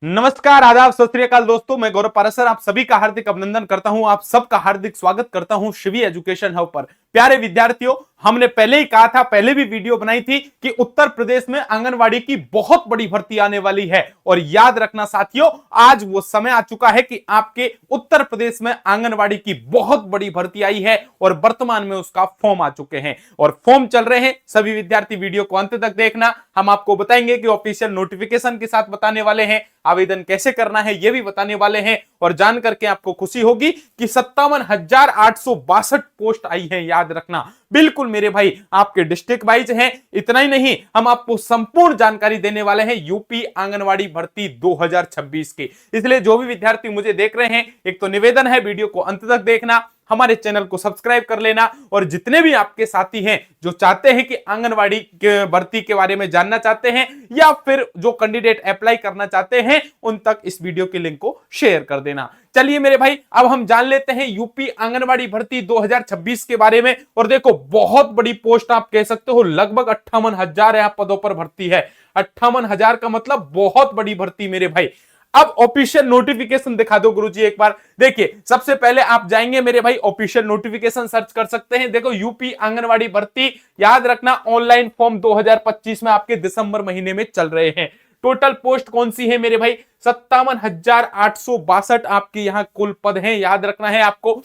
नमस्कार, आदाब, सत श्री अकाल दोस्तों। मैं गौरव पारासर आप सभी का हार्दिक अभिनंदन करता हूं। आप सबका हार्दिक स्वागत करता हूं शिवी एजुकेशन हब पर। प्यारे विद्यार्थियों, हमने पहले ही कहा था, पहले भी वीडियो बनाई थी कि उत्तर प्रदेश में आंगनवाड़ी की बहुत बड़ी भर्ती आने वाली है। और याद रखना साथियों, आज वो समय आ चुका है कि आपके उत्तर प्रदेश में आंगनवाड़ी की बहुत बड़ी भर्ती आई है और वर्तमान में उसका फॉर्म आ चुके हैं और फॉर्म चल रहे हैं। सभी विद्यार्थी वीडियो को अंत तक देखना। हम आपको बताएंगे कि ऑफिशियल नोटिफिकेशन के साथ बताने वाले हैं, आवेदन कैसे करना है यह भी बताने वाले हैं और जान करके आपको खुशी होगी कि 57,862 पोस्ट आई है। याद रखना, बिल्कुल मेरे भाई आपके डिस्ट्रिक्ट वाइज हैं। इतना ही नहीं, हम आपको संपूर्ण जानकारी देने वाले हैं यूपी आंगनवाड़ी भर्ती 2026 की। इसलिए जो भी विद्यार्थी मुझे देख रहे हैं, एक तो निवेदन है, वीडियो को अंत तक देखना, हमारे चैनल को सब्सक्राइब कर लेना और जितने भी आपके साथी हैं जो चाहते हैं कि आंगनवाड़ी के भर्ती के बारे में जानना चाहते हैं या फिर जो कैंडिडेट अप्लाई करना चाहते हैं, उन तक इस वीडियो के लिंक को शेयर कर देना। चलिए मेरे भाई, अब हम जान लेते हैं यूपी आंगनवाड़ी भर्ती 2026 के बारे में। और देखो, बहुत बड़ी पोस्ट आप कह सकते हो, लगभग 58,000 यहां पदों पर भर्ती है। 58,000 का मतलब बहुत बड़ी भर्ती मेरे भाई। अब ऑफिशियल नोटिफिकेशन दिखा दो गुरुजी एक बार। देखिए, सबसे पहले आप जाएंगे मेरे भाई, ऑफिशियल नोटिफिकेशन सर्च कर सकते हैं। देखो, यूपी आंगनवाड़ी भर्ती, याद रखना ऑनलाइन फॉर्म 2025 में आपके दिसंबर महीने में चल रहे हैं। टोटल पोस्ट कौन सी है मेरे भाई? 57,862 आपके यहां कुल पद हैं। याद रखना है आपको।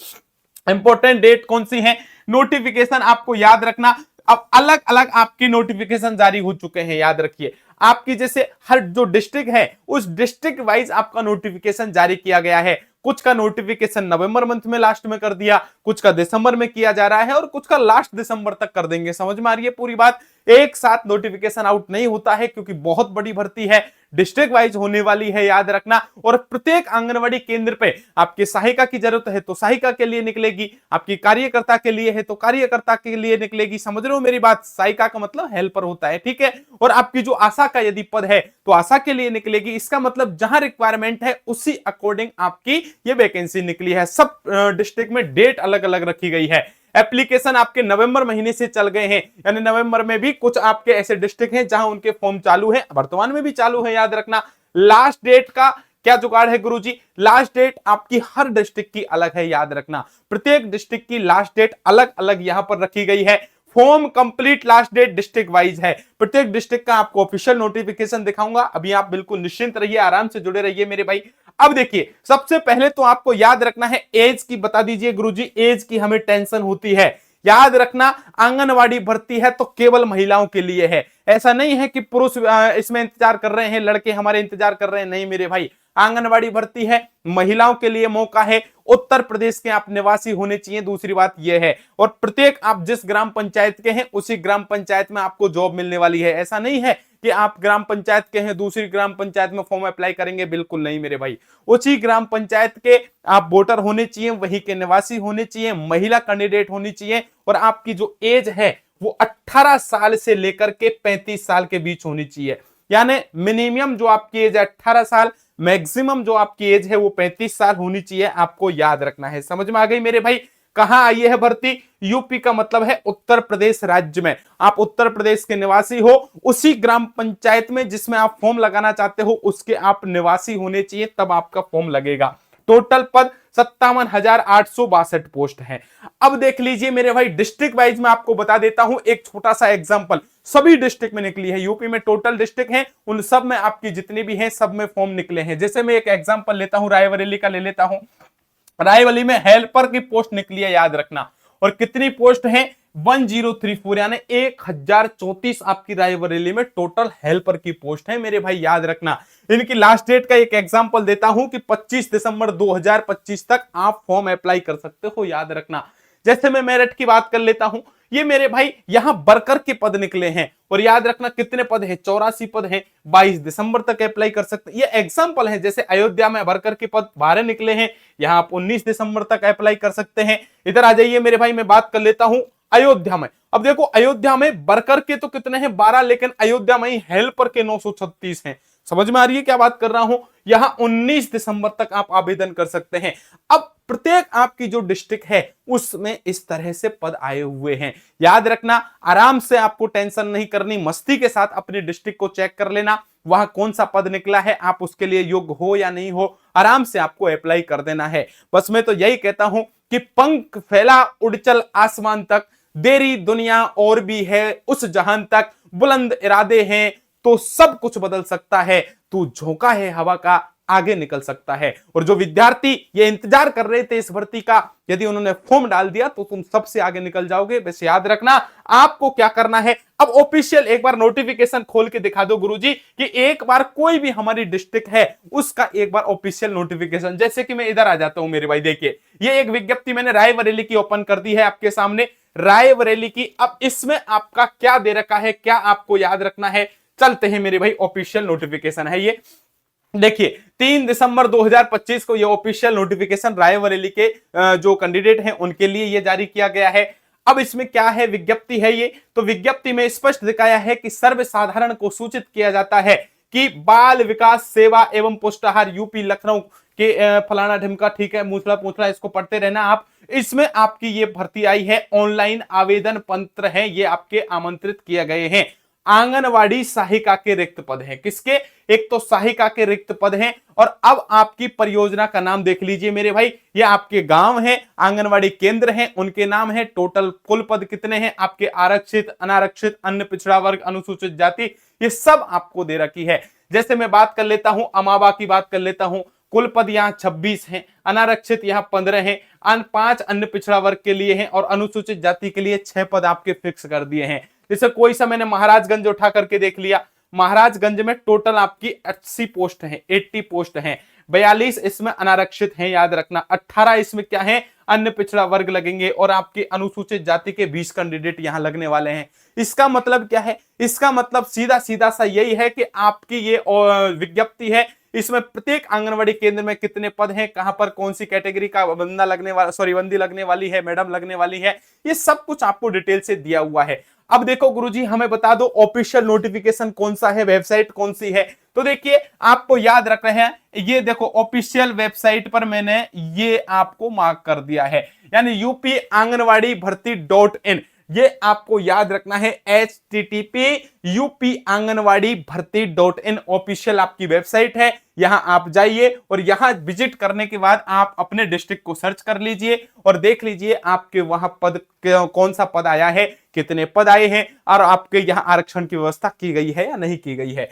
इंपॉर्टेंट डेट कौन सी है? नोटिफिकेशन आपको याद रखना, अब अलग अलग आपकी नोटिफिकेशन जारी हो चुके हैं। याद रखिए, आपकी जैसे हर जो डिस्ट्रिक्ट है उस डिस्ट्रिक्ट वाइज आपका नोटिफिकेशन जारी किया गया है। कुछ का नोटिफिकेशन नवंबर मंथ में लास्ट में कर दिया, कुछ का दिसंबर में किया जा रहा है और कुछ का लास्ट दिसंबर तक कर देंगे। समझ में आ रही है पूरी बात? एक साथ नोटिफिकेशन आउट नहीं होता है क्योंकि बहुत बड़ी भर्ती है, डिस्ट्रिक्ट वाइज होने वाली है। याद रखना, और प्रत्येक आंगनवाड़ी केंद्र पे आपकी सहायिका की जरूरत है तो सहायिका के लिए निकलेगी, आपकी कार्यकर्ता के लिए है तो कार्यकर्ता के लिए निकलेगी। समझ रहे हो मेरी बात? सहायिका का मतलब हेल्पर होता है, ठीक है। और आपकी जो आशा का यदि पद है तो आशा के लिए निकलेगी। इसका मतलब जहां रिक्वायरमेंट है उसी अकॉर्डिंग आपकी ये वैकेंसी निकली है। सब डिस्ट्रिक्ट में डेट अलग अलग रखी गई है। एप्लीकेशन आपके नवंबर महीने से चल गए हैं, यानी नवंबर में भी कुछ आपके ऐसे डिस्ट्रिक्ट हैं जहां उनके फॉर्म चालू है, वर्तमान में भी चालू है। याद रखना, लास्ट डेट का क्या जुगाड़ है गुरुजी? लास्ट डेट आपकी हर डिस्ट्रिक्ट की अलग है। याद रखना, प्रत्येक डिस्ट्रिक्ट की लास्ट डेट अलग अलग यहां पर रखी गई है। Form complete last date district wise है। प्रत्येक डिस्ट्रिक्ट का आपको ऑफिशियल नोटिफिकेशन दिखाऊंगा। अभी आप बिल्कुल निश्चिंत रहिए, आराम से जुड़े रहिए मेरे भाई। अब देखिए, सबसे पहले तो आपको याद रखना है एज की बता दीजिए गुरुजी। एज की हमें टेंशन होती है। याद रखना, आंगनवाड़ी भर्ती है तो केवल महिलाओं के लिए है। ऐसा नहीं है कि पुरुष इसमें इंतजार कर रहे हैं, लड़के हमारे इंतजार कर रहे हैं। नहीं मेरे भाई, आंगनवाड़ी भर्ती है, महिलाओं के लिए मौका है। उत्तर प्रदेश के आप निवासी होने चाहिए, दूसरी बात यह है। और प्रत्येक आप जिस ग्राम पंचायत के हैं उसी ग्राम पंचायत में आपको जॉब मिलने वाली है। ऐसा नहीं है कि आप ग्राम पंचायत के हैं दूसरी ग्राम पंचायत में फॉर्म अप्लाई करेंगे, बिल्कुल नहीं मेरे भाई। उसी ग्राम पंचायत के आप वोटर होने चाहिए, वहीं के निवासी होने चाहिए, महिला कैंडिडेट होनी चाहिए और आपकी जो एज है वो 18 साल से लेकर के 35 साल के बीच होनी चाहिए। यानी मिनिमम जो आपकी एज है 18 साल, मैक्सिमम जो आपकी एज है वो 35 साल होनी चाहिए। आपको याद रखना है। समझ में आ गई मेरे भाई? कहां आई है भर्ती? यूपी का मतलब है उत्तर प्रदेश राज्य में। आप उत्तर प्रदेश के निवासी हो, उसी ग्राम पंचायत में जिसमें आप फॉर्म लगाना चाहते हो उसके आप निवासी होने चाहिए, तब आपका फॉर्म लगेगा। टोटल पद 57,862 पोस्ट है। अब देख लीजिए मेरे भाई, डिस्ट्रिक्ट वाइज में आपको बता देता हूं एक छोटा सा एग्जांपल। सभी डिस्ट्रिक्ट में निकली है। यूपी में टोटल डिस्ट्रिक्ट हैं, उन सब में आपकी जितनी भी हैं सब में फॉर्म निकले हैं। जैसे मैं एक एग्जांपल लेता हूं, रायबरेली का ले लेता हूं। रायबरेली में हेल्पर की पोस्ट निकली है। याद रखना, और कितनी पोस्ट है? 1034, यानी 1034 आपकी रायबरेली में टोटल हेल्पर की पोस्ट है मेरे भाई। याद रखना, इनकी लास्ट डेट का एक एग्जांपल देता हूं कि 25 दिसंबर 2025 तक आप फॉर्म अप्लाई कर सकते हो। याद रखना, जैसे मैं मेरिट की बात कर लेता हूं, ये मेरे भाई यहां वर्कर के पद निकले हैं और याद रखना कितने पद है? 84 पद है। 22 दिसंबर तक अप्लाई कर सकते हैं। ये एग्जांपल है, जैसे अयोध्या में वर्कर के पद 12 निकले हैं, यहां आप 19 दिसंबर तक अप्लाई कर सकते हैं। इधर आ जाइए मेरे भाई, मैं बात कर लेता हूं अयोध्या में। अब देखो, अयोध्या में वर्कर के तो कितने हैं? 12, लेकिन अयोध्या में ही हेल्पर के 936 हैं। समझ में आ रही है क्या बात कर रहा हूं? यहां 19 दिसंबर तक आप आवेदन कर सकते हैं। अब प्रत्येक आपकी जो डिस्ट्रिक्ट है उसमें इस तरह से पद आए हुए हैं। याद रखना, आराम से आपको टेंशन नहीं करनी, मस्ती के साथ अपनी डिस्ट्रिक्ट को चेक कर लेना, वहां कौन सा पद निकला है, आप उसके लिए योग्य हो या नहीं हो, आराम से आपको अप्लाई कर देना है। बस मैं तो यही कहता हूं कि पंख फैला उड़ चल आसमान तक, देरी दुनिया और भी है उस जहान तक, बुलंद इरादे हैं तो सब कुछ बदल सकता है, तू झोंका है हवा का आगे निकल सकता है। और जो विद्यार्थी ये इंतजार कर रहे थे इस भर्ती का, यदि उन्होंने फॉर्म डाल दिया तो तुम सबसे आगे निकल जाओगे। बस याद रखना आपको क्या करना है, अब ऑफिशियल एक बार नोटिफिकेशन खोल के दिखा दो गुरुजी कि एक बार कोई भी हमारी डिस्ट्रिक्ट है उसका एक बार ऑफिशियल नोटिफिकेशन। जैसे कि मैं इधर आ जाता हूं मेरे भाई, देखिए ये एक विज्ञप्ति मैंने रायबरेली की ओपन कर दी है आपके सामने, रायबरेली की। अब इसमें आपका क्या दे रखा है, क्या आपको याद रखना है, चलते हैं मेरे भाई, ऑफिशियल नोटिफिकेशन है ये। देखिए 3 दिसंबर 2025 को ये ऑफिशियल नोटिफिकेशन रायबरेली के जो कैंडिडेट हैं उनके लिए ये जारी किया गया है। अब इसमें क्या है, विज्ञप्ति है ये, तो विज्ञप्ति में स्पष्ट दिखाया है कि सर्वसाधारण को सूचित किया जाता है कि बाल विकास सेवा एवं पुष्टाहार यूपी लखनऊ के फलाना ढिमका, ठीक है, मूसला पूछला, इसको पढ़ते रहना आप। इसमें आपकी ये भर्ती आई है, ऑनलाइन आवेदन पत्र है, ये आपके आमंत्रित किए गए हैं। आंगनवाड़ी सहायिका के रिक्त पद हैं, किसके, एक तो सहायिका के रिक्त पद हैं। और अब आपकी परियोजना का नाम देख लीजिए मेरे भाई, ये आपके गांव हैं, आंगनवाड़ी केंद्र हैं, उनके नाम है। टोटल कुल पद कितने हैं आपके, आरक्षित, अनारक्षित, अन्य पिछड़ा वर्ग, अनुसूचित जाति, ये सब आपको दे रखी है। जैसे मैं बात कर लेता हूं, अमाबा की बात कर लेता हूं, कुल पद यहाँ 26 हैं, अनारक्षित यहाँ 15 हैं, 5 अन्य पिछड़ा वर्ग के लिए हैं और अनुसूचित जाति के लिए 6 पद आपके फिक्स कर दिए हैं। जैसे कोई सा मैंने महाराजगंज उठा करके देख लिया, महाराजगंज में टोटल आपकी 80 पोस्ट हैं, 80 पोस्ट हैं, 42 इसमें अनारक्षित हैं, याद रखना, 18 इसमें क्या है, अन्य पिछड़ा वर्ग लगेंगे और आपके अनुसूचित जाति के 20 कैंडिडेट यहां लगने वाले हैं। इसका मतलब क्या है, इसका मतलब सीधा सीधा सा यही है कि आपकी ये विज्ञप्ति है, इसमें प्रत्येक आंगनवाड़ी केंद्र में कितने पद हैं, कहां पर कौन सी कैटेगरी का बंदा लगने वाला, सॉरी बंदी लगने वाली है, मैडम लगने वाली है, ये सब कुछ आपको डिटेल से दिया हुआ है। अब देखो गुरुजी, हमें बता दो ऑफिशियल नोटिफिकेशन कौन सा है, वेबसाइट कौन सी है। तो देखिए आपको याद रख रहे हैं, ये देखो ऑफिशियल वेबसाइट पर मैंने ये आपको मार्क कर दिया है, यानी यूपी आंगनवाड़ी भर्ती .in, ये आपको याद रखना है, http यूपी आंगनवाड़ी भर्ती .in ऑफिशियल आपकी वेबसाइट है। यहां आप जाइए और यहां विजिट करने के बाद आप अपने डिस्ट्रिक्ट को सर्च कर लीजिए और देख लीजिए आपके वहां पद कौन सा पद आया है, कितने पद आए हैं और आपके यहां आरक्षण की व्यवस्था की गई है या नहीं की गई है।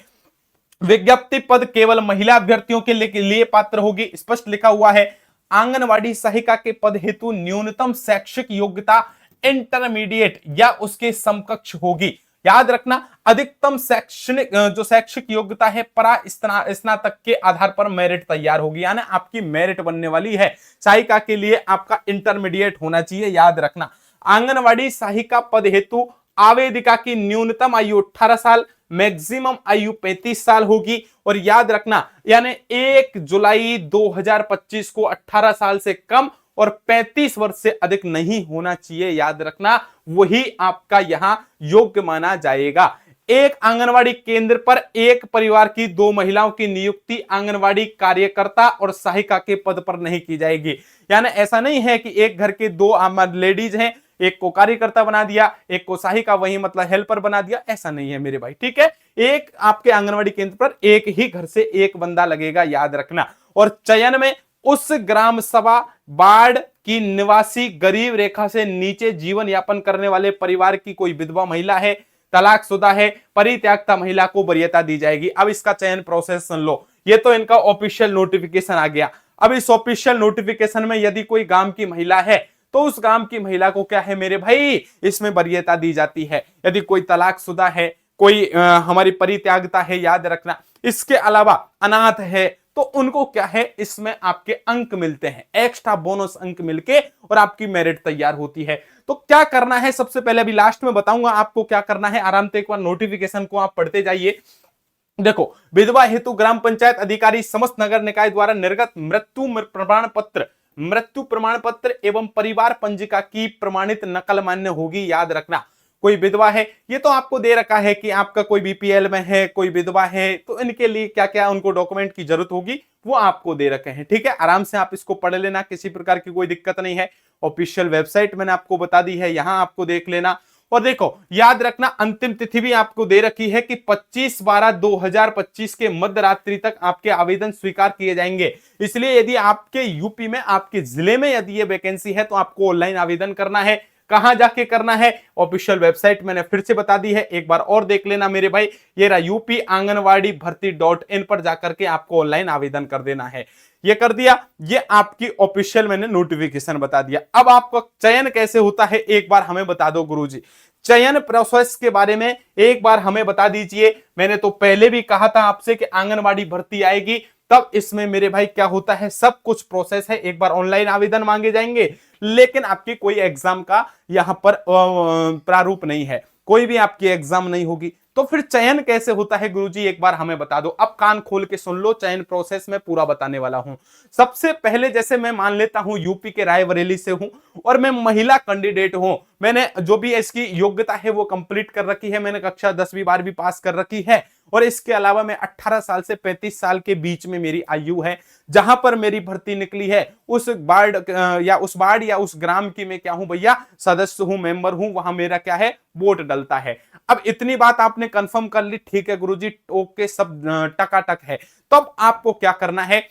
विज्ञप्ति पद केवल महिला अभ्यर्थियों के लिए पात्र होगी, स्पष्ट लिखा हुआ है। आंगनवाड़ी सहायिका के पद हेतु न्यूनतम शैक्षिक योग्यता इंटरमीडिएट या उसके समकक्ष होगी। याद रखना, अधिकतम शैक्षणिक जो शैक्षिक योग्यता है परा स्नातक के आधार पर मेरिट तैयार होगी, यानी आपकी मेरिट बनने वाली है। सहायिका के लिए आपका इंटरमीडिएट होना चाहिए, याद रखना। आंगनवाड़ी सहायिका पद हेतु आवेदिका की न्यूनतम आयु 18 साल, मैक्सिमम आयु 35 साल होगी। और याद रखना, यानी 1 जुलाई 2025 को 18 साल से कम और 35 वर्ष से अधिक नहीं होना चाहिए, याद रखना, वही आपका यहां योग्य माना जाएगा। एक आंगनवाड़ी केंद्र पर एक परिवार की 2 महिलाओं की नियुक्ति आंगनवाड़ी कार्यकर्ता और सहायिका के पद पर नहीं की जाएगी। यानी ऐसा नहीं है कि एक घर के 2 लेडीज हैं, एक को कार्यकर्ता बना दिया, एक को सहायिका, वही मतलब हेल्पर बना दिया, ऐसा नहीं है मेरे भाई, ठीक है। एक आपके आंगनवाड़ी केंद्र पर एक ही घर से एक बंदा लगेगा, याद रखना। और चयन में उस ग्राम सभा वार्ड की निवासी गरीब रेखा से नीचे जीवन यापन करने वाले परिवार की कोई विधवा महिला है, तलाकशुदा है, परित्यक्ता महिला को वरीयता दी जाएगी। अब इसका चयन प्रोसेस सुन लो, ये तो इनका ऑफिशियल नोटिफिकेशन आ गया। अब इस ऑफिशियल नोटिफिकेशन में यदि कोई गांव की महिला है तो उस गांव की महिला को क्या है मेरे भाई, इसमें वरीयता दी जाती है। यदि कोई तलाकशुदा है, कोई हमारी परित्यागता है, याद रखना, इसके अलावा अनाथ है, तो उनको क्या है, इसमें आपके अंक मिलते हैं, एक्स्ट्रा बोनस अंक मिलके और आपकी मेरिट तैयार होती है। तो क्या करना है, सबसे पहले अभी लास्ट में बताऊंगा आपको क्या करना है, आराम से एक बार नोटिफिकेशन को आप पढ़ते जाइए। देखो, विधवा हेतु ग्राम पंचायत अधिकारी समस्त नगर निकाय द्वारा निर्गत मृत्यु प्रमाण पत्र एवं परिवार पंजिका की प्रमाणित नकल मान्य होगी, याद रखना। कोई विधवा है, ये तो आपको दे रखा है कि आपका कोई बीपीएल में है, कोई विधवा है, तो इनके लिए क्या क्या उनको डॉक्यूमेंट की जरूरत होगी वो आपको दे रखे हैं। ठीक है, आराम से आप इसको पढ़ लेना, किसी प्रकार की कोई दिक्कत नहीं है। ऑफिशियल वेबसाइट मैंने आपको बता दी है, यहां आपको देख लेना। और देखो याद रखना, अंतिम तिथि भी आपको दे रखी है कि 25/12/2025 के मध्य रात्रि तक आपके आवेदन स्वीकार किए जाएंगे। इसलिए यदि आपके यूपी में, आपके जिले में यदि ये वैकेंसी है तो आपको ऑनलाइन आवेदन करना है। कहां जाके करना है? ऑफिशियल वेबसाइट मैंने फिर से बता दी है, एक बार और देख लेना मेरे भाई। ये रहा यूपी आंगनवाड़ी भर्ती.in पर जाकर के आपको ऑनलाइन आवेदन कर देना है। ये कर दिया, ये आपकी ऑफिशियल मैंने नोटिफिकेशन बता दिया। अब आपका चयन कैसे होता है एक बार हमें बता दो गुरुजी, चयन प्रोसेस के बारे में एक बार हमें बता दीजिए। मैंने तो पहले भी कहा था आपसे कि आंगनवाड़ी भर्ती आएगी तब इसमें मेरे भाई क्या होता है, सब कुछ प्रोसेस है। एक बार ऑनलाइन आवेदन मांगे जाएंगे, लेकिन आपकी कोई एग्जाम का यहां पर प्रारूप नहीं है, कोई भी आपकी एग्जाम नहीं होगी। तो फिर चयन कैसे होता है गुरुजी एक बार हमें बता दो। अब कान खोल के सुन लो, चयन प्रोसेस में पूरा बताने वाला हूं। सबसे पहले जैसे मैं मान लेता हूं यूपी के रायबरेली से हूं और मैं महिला कैंडिडेट हूं, मैंने जो भी इसकी योग्यता है वो कंप्लीट कर रखी है, मैंने कक्षा 10वीं 12वीं पास कर रखी है, और इसके अलावा मैं 18 साल से 35 साल के बीच में मेरी आयु है। जहां पर मेरी भर्ती निकली है उस वार्ड या उस ग्राम की मैं क्या हूं भैया, सदस्य हूं, मेंबर हूं, वहां मेरा क्या है, वोट डलता है। अब इतनी बात आपने कंफर्म कर ली, ठीक है गुरुजी, ओके, सब टकाटक है। तब आपको क्या करना है,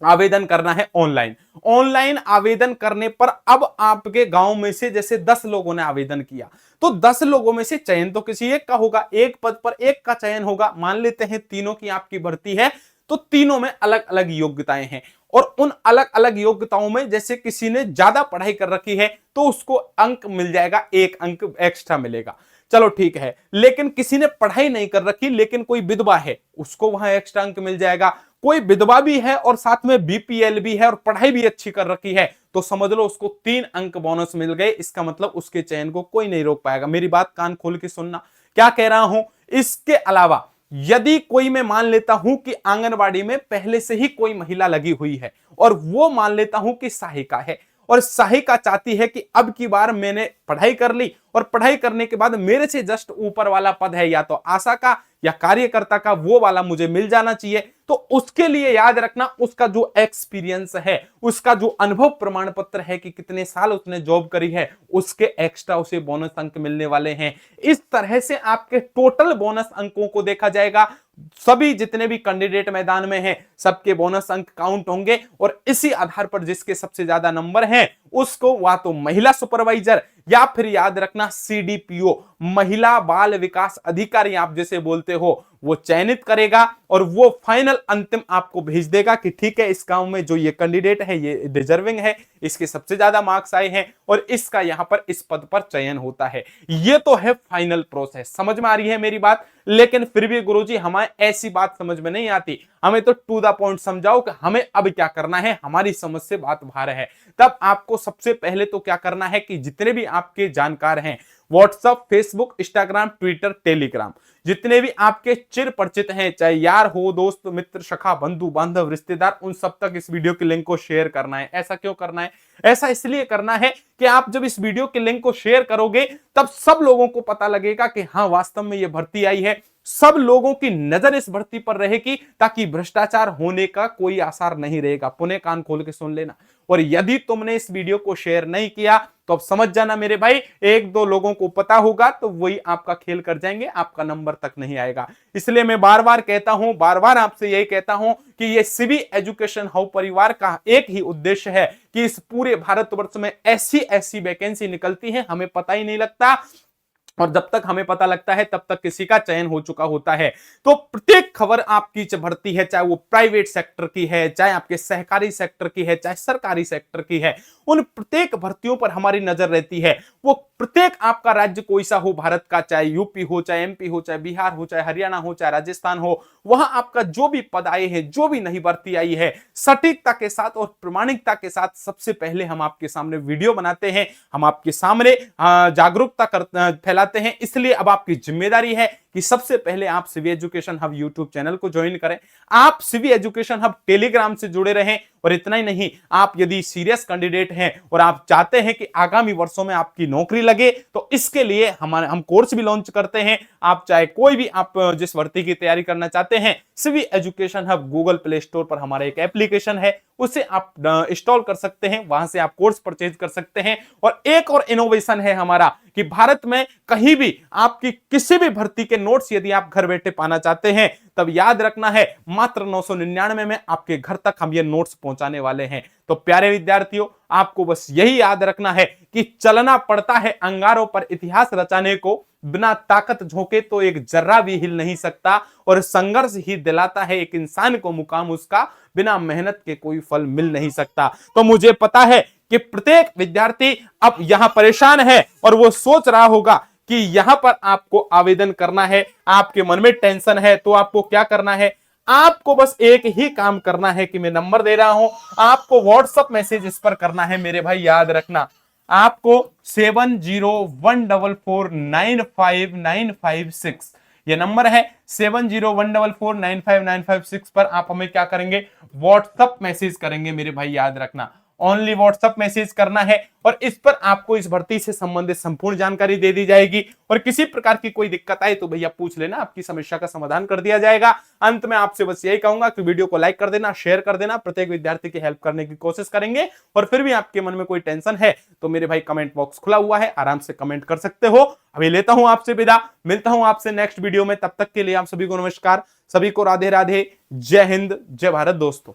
आवेदन करना है ऑनलाइन। ऑनलाइन आवेदन करने पर अब आपके गांव में से जैसे 10 लोगों ने आवेदन किया तो 10 लोगों में से चयन तो किसी एक का होगा, एक पद पर एक का चयन होगा। मान लेते हैं तीनों की आपकी भर्ती है तो तीनों में अलग अलग योग्यताएं हैं, और उन अलग अलग योग्यताओं में जैसे किसी ने ज्यादा पढ़ाई कर रखी है तो उसको अंक मिल जाएगा, 1 अंक एक्स्ट्रा मिलेगा, चलो ठीक है। लेकिन किसी ने पढ़ाई नहीं कर रखी लेकिन कोई विधवा है, उसको वहां एक्स्ट्रा अंक मिल जाएगा। कोई विधवा भी है और साथ में बीपीएल भी है और पढ़ाई भी अच्छी कर रखी है तो समझ लो उसको 3 अंक बोनस मिल गए। इसका मतलब उसके चयन को कोई नहीं रोक पाएगा। मेरी बात कान खोल के सुनना, क्या कह रहा हूं। इसके अलावा यदि कोई, मैं मान लेता हूं कि आंगनवाड़ी में पहले से ही कोई महिला लगी हुई है और वो मान लेता हूं कि सहायिका है, और सहायिका चाहती है कि अब की बार मैंने पढ़ाई कर ली और पढ़ाई करने के बाद मेरे से जस्ट ऊपर वाला पद है या तो आशा का या कार्यकर्ता का, वो वाला मुझे मिल जाना चाहिए। तो उसके लिए याद रखना उसका जो एक्सपीरियंस है, उसका जो अनुभव प्रमाण पत्र है कि कितने साल उसने जॉब करी है, उसके एक्स्ट्रा उसे बोनस अंक मिलने वाले हैं। इस तरह से आपके टोटल बोनस अंकों को देखा जाएगा। सभी जितने भी कैंडिडेट मैदान में हैं सबके बोनस अंक काउंट होंगे, और इसी आधार पर जिसके सबसे ज्यादा नंबर हैं उसको या तो महिला सुपरवाइजर या फिर याद रखना सीडीपीओ, महिला बाल विकास अधिकारी आप जैसे बोलते हो, वो चयनित करेगा और वो फाइनल अंतिम आपको भेज देगा कि ठीक है इस गांव में जो ये कैंडिडेट है ये डिजर्विंग है, इसके सबसे ज्यादा मार्क्स आए हैं और इसका यहां पर इस पद पर चयन होता है। ये तो है फाइनल प्रोसेस, समझ में आ रही है मेरी बात। लेकिन फिर भी गुरुजी हमें ऐसी बात समझ में नहीं आती, हमें तो टू द पॉइंट समझाओ कि हमें अब क्या करना है, हमारी समझ से बात बाहर है। तब आपको सबसे पहले तो क्या करना है कि जितने भी आपके जानकार हैं, WhatsApp, Facebook, Instagram, Twitter, Telegram, जितने भी आपके चिर परिचित हैं, चाहे यार हो, दोस्त, मित्र, सखा, बंधु बांधव, रिश्तेदार, उन सब तक इस वीडियो के लिंक को शेयर करना है। ऐसा क्यों करना है? ऐसा इसलिए करना है कि आप जब इस वीडियो के लिंक को शेयर करोगे तब सब लोगों को पता लगेगा कि हाँ वास्तव में ये भर्ती आई है, सब लोगों की नजर इस भर्ती पर रहेगी ताकि भ्रष्टाचार होने का कोई आसार नहीं रहेगा। पुनः कान खोल के सुन लेना। और यदि तुमने इस वीडियो को शेयर नहीं किया तो अब समझ जाना मेरे भाई, 1-2 लोगों को पता होगा तो वही आपका खेल कर जाएंगे, आपका नंबर तक नहीं आएगा। इसलिए मैं बार बार कहता हूं, बार बार आपसे यही कहता हूं कि ये सीबी एजुकेशन हाउ परिवार का एक ही उद्देश्य है कि इस पूरे भारतवर्ष में ऐसी ऐसी वैकेंसी निकलती है हमें पता ही नहीं लगता, और जब तक हमें पता लगता है तब तक किसी का चयन हो चुका होता है। तो प्रत्येक खबर आपकी भर्ती है, चाहे वो प्राइवेट सेक्टर की है, चाहे आपके सहकारी सेक्टर की है, चाहे सरकारी सेक्टर की है, उन प्रत्येक भर्तियों पर हमारी नजर रहती है। वो प्रत्येक आपका राज्य कोई सा हो भारत का, चाहे यूपी हो, चाहे एमपी हो, चाहे बिहार हो, चाहे हरियाणा हो, चाहे राजस्थान हो, वहां आपका जो भी पद आए हैं, जो भी नई भर्ती आई है, सटीकता के साथ और प्रामाणिकता के साथ सबसे पहले हम आपके सामने वीडियो बनाते हैं, हम आपके सामने जागरूकता फैलाते हैं। इसलिए अब आपकी जिम्मेदारी है कि सबसे पहले आप CV education hub YouTube channel को ज्वाइन करें, आप सीवी एजुकेशन हब टेलीग्राम से जुड़े रहें, और इतना ही नहीं, आप यदि सीरियस कैंडिडेट हैं और आप चाहते हैं कि आगामी वर्षों में आपकी नौकरी लगे, तो इसके लिए हम कोर्स भी लॉन्च करते हैं। आप चाहे कोई भी आप जिस भर्ती की तैयारी करना चाहते हैं, CV education hub Google play store पर हमारा एक एप्लीकेशन है, उसे आप इंस्टॉल कर सकते हैं, वहां से आप कोर्स परचेज कर सकते हैं। और एक और इनोवेशन है हमारा कि भारत में कहीं भी आपकी किसी भी भर्ती के नोट्स यदि आप घर बैठे पाना चाहते हैं, तब याद रखना है मात्र 999 में आपके घर तक हम ये नोट्स पहुंचाने वाले हैं। तो प्यारे विद्यार्थियों, आपको बस यही याद रखना है कि चलना पड़ता है अंगारों पर इतिहास रचाने को, बिना ताकत झोंके तो एक जर्रा भी हिल नहीं सकता, और संघर्ष ही दिलाता है एक इंसान को मुकाम उसका, बिना मेहनत के कोई फल मिल नहीं सकता। तो मुझे पता है कि प्रत्येक विद्यार्थी अब यहां परेशान है और वो सोच रहा होगा कि यहां पर आपको आवेदन करना है, आपके मन में टेंशन है, तो आपको क्या करना है, आपको बस एक ही काम करना है कि मैं नंबर दे रहा हूं, आपको व्हाट्सएप मैसेज इस पर करना है मेरे भाई, याद रखना, आपको 7014449596 ये नंबर है, 7014449596 पर आप हमें क्या करेंगे, व्हाट्सएप मैसेज करेंगे मेरे भाई, याद रखना, ओनली व्हाट्सएप मैसेज करना है, और इस पर आपको इस भर्ती से संबंधित संपूर्ण जानकारी दे दी जाएगी। और किसी प्रकार की कोई दिक्कत आए तो भैया पूछ लेना, आपकी समस्या का समाधान कर दिया जाएगा। अंत में आपसे बस यही कहूंगा कि वीडियो को लाइक कर देना, शेयर कर देना, प्रत्येक विद्यार्थी की हेल्प करने की कोशिश करेंगे। और फिर भी आपके मन में कोई टेंशन है तो मेरे भाई कमेंट बॉक्स खुला हुआ है, आराम से कमेंट कर सकते हो। अभी लेता हूं आपसे विदा, मिलता हूं आपसे नेक्स्ट वीडियो में, तब तक के लिए आप सभी को नमस्कार, सभी को राधे राधे, जय हिंद, जय भारत दोस्तों।